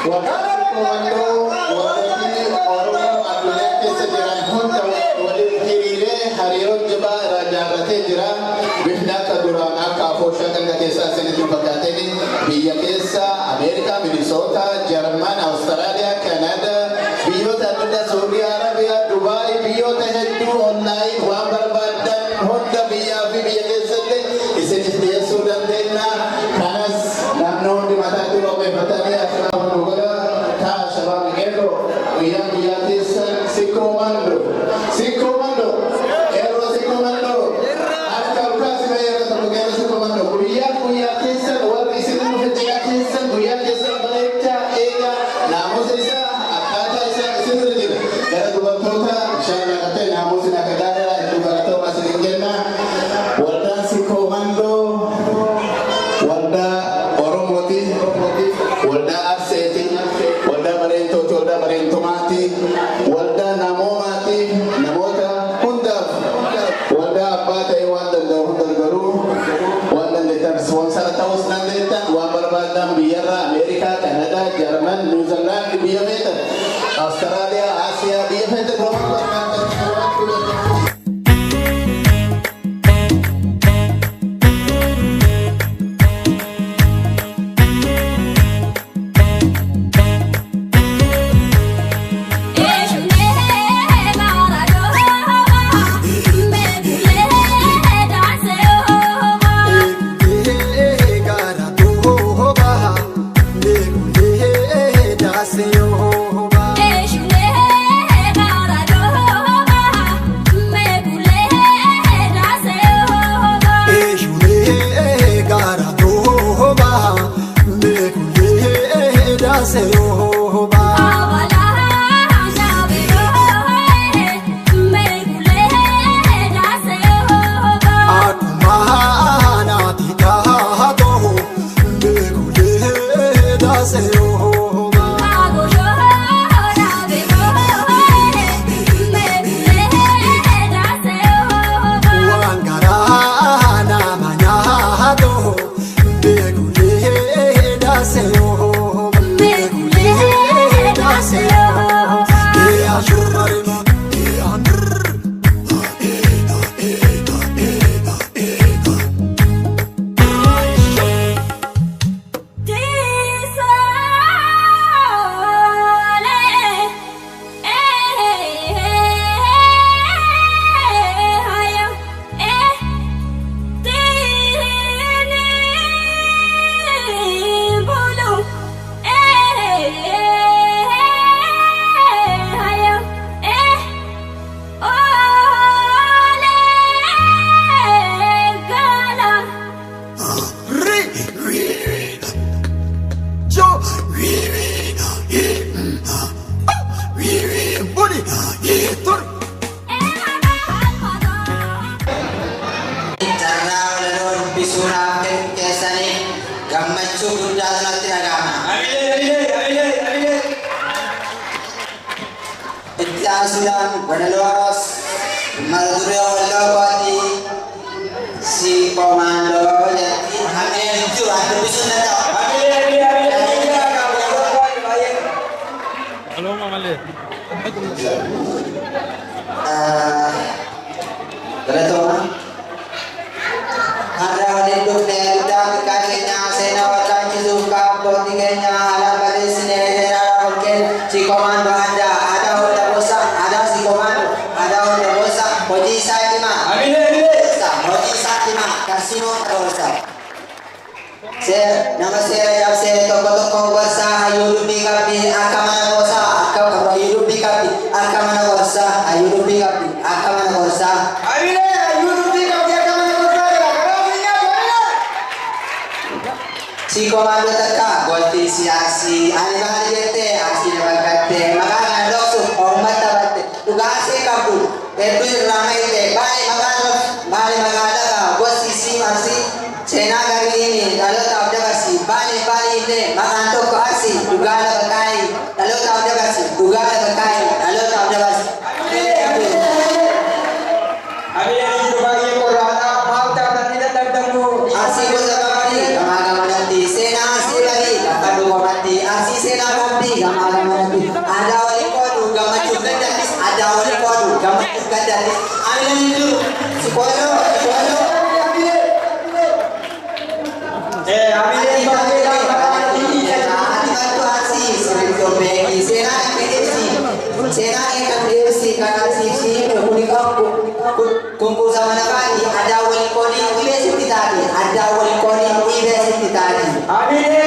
Waraana komandoo warri Oromoo addunyaa keessa jiran hunda waliin hiriiree hariiroo jabaa irraa ijaarratee jira. Bifni akka duraan akka afooshaa kan keessaa isinitti fakkaatanii biyya keessa Ameerikaa, Minisoota, Jarman, Awustiraaliyaa, Kanaadaa, biyyoota adda addaa Saudi Arabiyaa, Dubaay, biyyoota hedduu onlaayin waan barbaadan hunda biyyaa fi biyya keessatti isiniif dhiyeessuu dandeenya. Kanas namni hundi mataatti qopheeffatanii asirraa nu godha. Taa shabaan qeerroo guyyaa guyyaa keessan sikomando qeerroo sikomando harka ulkaasi bayyada tokko qeerroo sikomando guyyaa guyyaa keessan warri isin dhufe jiraa keessan guyyaa keessan bareechaa eega naamusa isaa akkaataa isaa isinirra jira. Gara dubartoota bishaan naqatee naamusni akka gaariidha iddoo galatoomaa isin jenna. Waldaan sikomando waldaa Oromooti, waldaa Arseeti, waldaa Bareentooti, waldaa Bareentumaati, waldaa Namoomaati, namoota hundaaf waldaa abbaa ta'e waan danda'u hundan garuu waan dandeettan ispoonsara ta'uus dandeettan waan barbaadan biyyarraa Ameerikaa, Kanaadaa, Jarman, Niwuzilaandi biyya feetan, Awustiraaliyaa, Aasiyaa biyya feetan waan barbaadan Así abdi gamana-gamana ada wali kodu gamacuk gadis ada wali kodu gamacuk gadis ambil itu si kodo ambil itu aksi sebelum bagi sena ikan KFC kakak sisi kumpul sama nakali ada wali kodi university tadi ada wali kodi university tadi ambil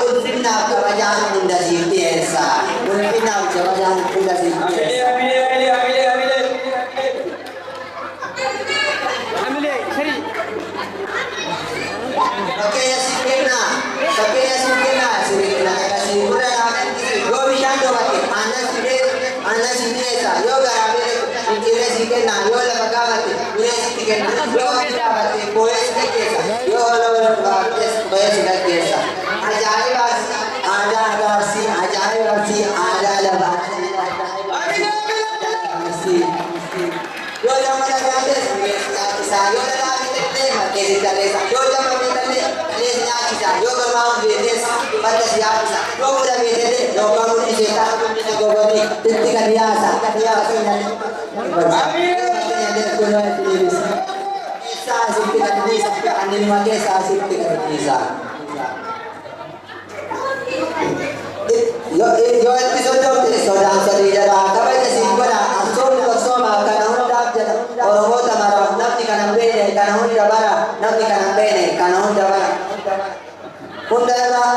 Ulfina kerajaan Bunda Sintiesa. Ulfina kerajaan Bunda Sintiesa. keessa yoo garaabee injireessi kenna yoo lafa gaafate bineensatti kenna yoo gaafate boo'eessi keessa yoo lola boo'eessi keessa ajaa'ibaas aadaa gaarsi ajaa'ibaas aadaa lafa yoo lama lafaates isaa yoo lafaates markeessi taleessa yoo lama beekallee taleessi nyaachisa yoo gamaa beetes madda siyaasa yoo muda beetete yoo gamu dhiseetaa guddina gobanii titti kadiyaasa isaa asitti kadhiisa annilma keessa asitti kadhiisa yo itti sochoofte sodaan sadii jedha kabaja siin godha absoomni qabsoomaa kana hundaaf jedha oromoota maraaf namni kana hin beekne kana hunda bara namni kana hin beekne kana hunda bara hunda irraa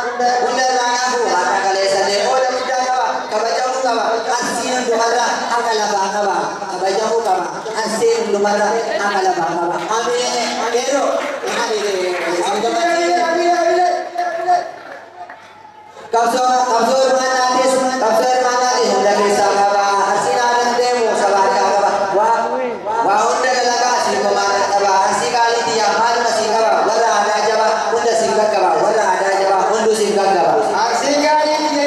naafu har'a kaleessallee qooda guddaa qaba kabajamuu qaba ansiin hundumarra hanga lafaa qaba kabajamuu qaba ansiin hundumarra hanga lafaa qaba amee yeroo Kapso hermanatis hunda keessa qaba asiin aadan deemu sabaa qaba waa hunda dalagaa si komaana qaba asii qaalitti yaamaaduma si qaba warra aadaa jaba hunda si qaba warra aadaa jaba hundu si qaba asii qaalitti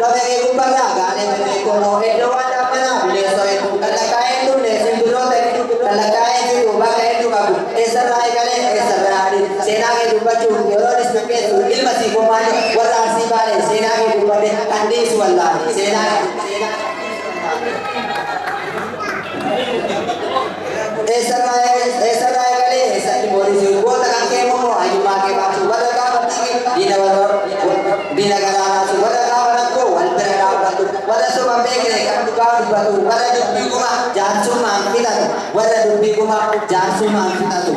lafa kee gubbarra gaalee manneen koonoo iddoo waan dhaabbanaa bineensoo hedduu dalagaa hedduu sinbiroota hedduu dalagaa hedduu bakka hedduu qabu eessarraa eegalee eessarraa adii seenaa kee dubbachuun yeroo disbaqeessu ilma sii komaane warra asii baale seenaa kee dubbate kan dhiisu wallaale seenaa eessarraa eegalee eessatti boolisii goota kan kee momoo ayyummaa kee baatu warra gaafattii diina garaanaatu warra gaafatoo wal bira dhaabatu warra soba beekne kan dhugaa dubbatu warra dubbii kuma jaarsummaan fixatu warra dubbii kuma jaarsummaan fixatu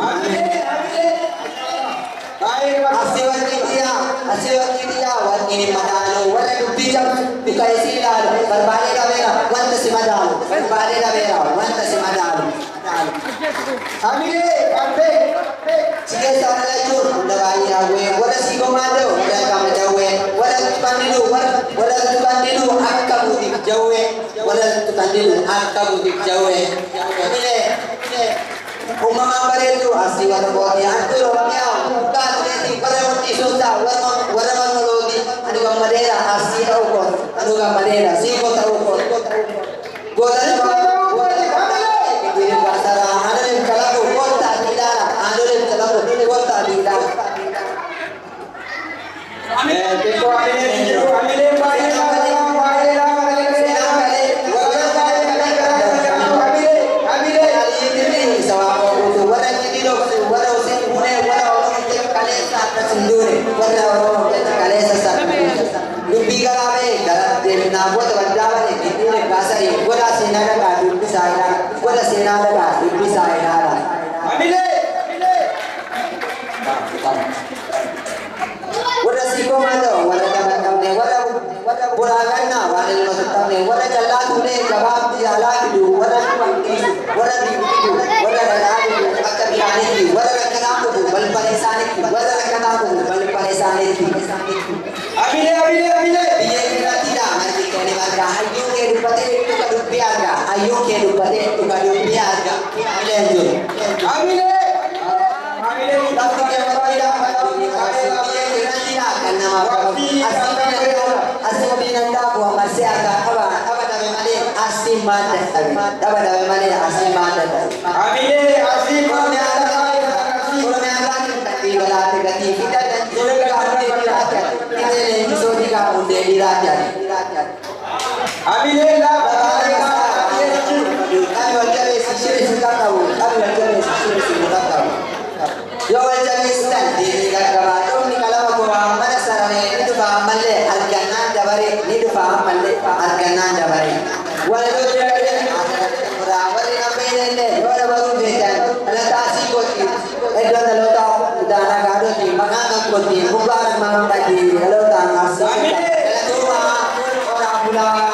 asii wantiitiyaa wantiin hin madaalu warra dubbii cabsu duka isii ilaalu barbaadee dhabeera wanta si madaalu barbaadee dhabeera wanta si madaalu Amire, ambe. Sige sana lajur, hunda bayi awe. Wala si komando, wala kami jawe. Wala tukandilu, wala tukandilu akka budik jawe. Wala tukandilu akka budik jawe. Amire, umama baretu asli wala bodi. Antu romia, bukan leti pada mati sosa. Wala manologi. Anu kamadera asli tahu anu kamadera si kota ukon. Kota apa? Halo,